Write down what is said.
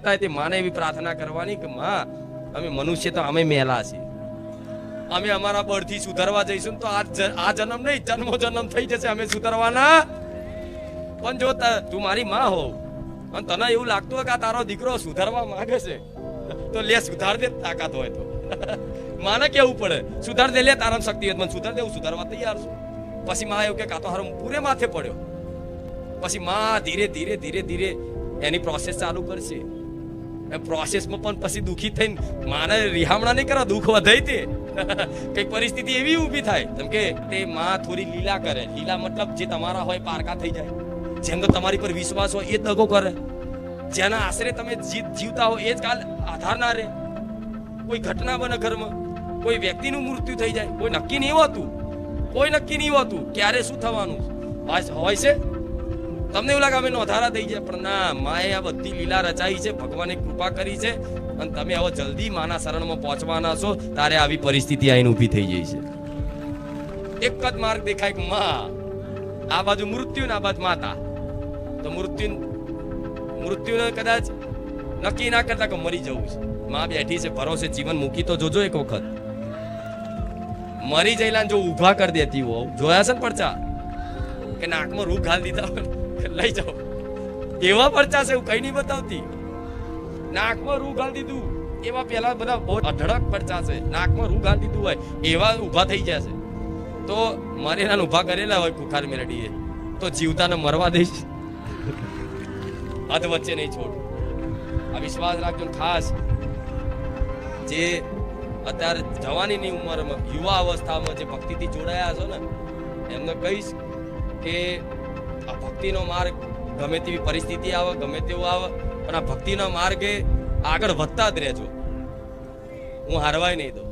થતા હોય તે માને એવી પ્રાર્થના કરવાની કે માં, અમે મનુષ્ય તો અમે મેલા છીએ, અમે અમારા બળથી સુધરવા જઈશું તો આ જન્મ નહીં, જન્મો જન્મ થઈ જશે, અમે સુધરવાના. પણ જો તું મારી માં હોવ અને તને એવું લાગતું હોય કે આ તારો દીકરો સુધારવા માંગે છે, તો લે સુધાર દે, તાકાત હોય તો. માને કેવું પડે સુધાર દે, લે તારા શક્તિ હોય સુધાર દે, હું સુધારવા તૈયાર છું. પછી માં એવું કે કાં તો હારો પૂરે માથે પડ્યો. પછી માં ધીરે ધીરે ધીરે ધીરે એની પ્રોસેસ ચાલુ કરશે. એ પ્રોસેસમાં પણ પછી દુઃખી થઈને માને રિહામણા નહીં કરવા, દુઃખ વધે તે કઈક પરિસ્થિતિ એવી ઊભી થાય જેમ કે તે માં થોડી લીલા કરે. લીલા મતલબ જે તમારા હોય પારકા થઈ જાય. જેમ તો તમારી પર વિશ્વાસ હોય એ દગો કરે. જેના આશરે તમે જીવતા હો એ જ કાલ આધાર ના રહે. કોઈ ઘટના બને ઘરમાં, કોઈ વ્યક્તિનું મૃત્યુ થઈ જાય, કોઈ નક્કી નહીં હોતું, કોઈ નક્કી નહીં હોતું ક્યારે શું થવાનું હોય છે. તમને એવું લાગે અમે નોધારા થઈ જાય, પણ ના, માએ આ બધી લીલા રચાઈ છે, ભગવાને કૃપા કરી છે અને તમે હવે જલ્દી માના શરણમાં પહોંચવાના છો. તારે આવી પરિસ્થિતિ આઈને ઊભી થઈ જાય છે. એક જ માર્ગ દેખાય કે માં, આ બાજુ મૃત્યુ ને આ બાજુ માતા. તો મૃત્યુને કદાચ નક્કી ના કરતા કે મરી જવું છે, માં બેઠી છે ભરોસે, જીવન મૂકી તો જોજો એક વખત. મરી જઈલા જો ઊભા કરી દેતી હોવ, જોયા છે ને પડચા કે નાકમાં રૂ ઘાલ દીધા લઈ જાઓ, એવા પડચા છે, એવું કઈ નહીં બતાવતી. નાકમાં રૂ ઘાલ દીધું એવા પેલા બધા બહુ અઢળક પડચા છે. નાકમાં રૂ ઘાલ દીધું હોય એવા ઊભા થઈ જશે. તો મરેલા ઊભા કરેલા હોય કુખાર મેલડીએ, તો જીવતાને મરવા દઈશ, અધ વચ્ચે નહીં છોડ. આ વિશ્વાસ રાખજો. ખાસ જે અત્યારે જવાનીની ઉંમરમાં, યુવા અવસ્થામાં જે ભક્તિથી જોડાયા છો ને, એમને કહીશ કે આ ભક્તિનો માર્ગ ગમે તેવી પરિસ્થિતિ આવે, ગમે તેવું આવે, પણ આ ભક્તિનો માર્ગે આગળ વધતા જ રહેજો. હું હારવાય નહીં દઉં.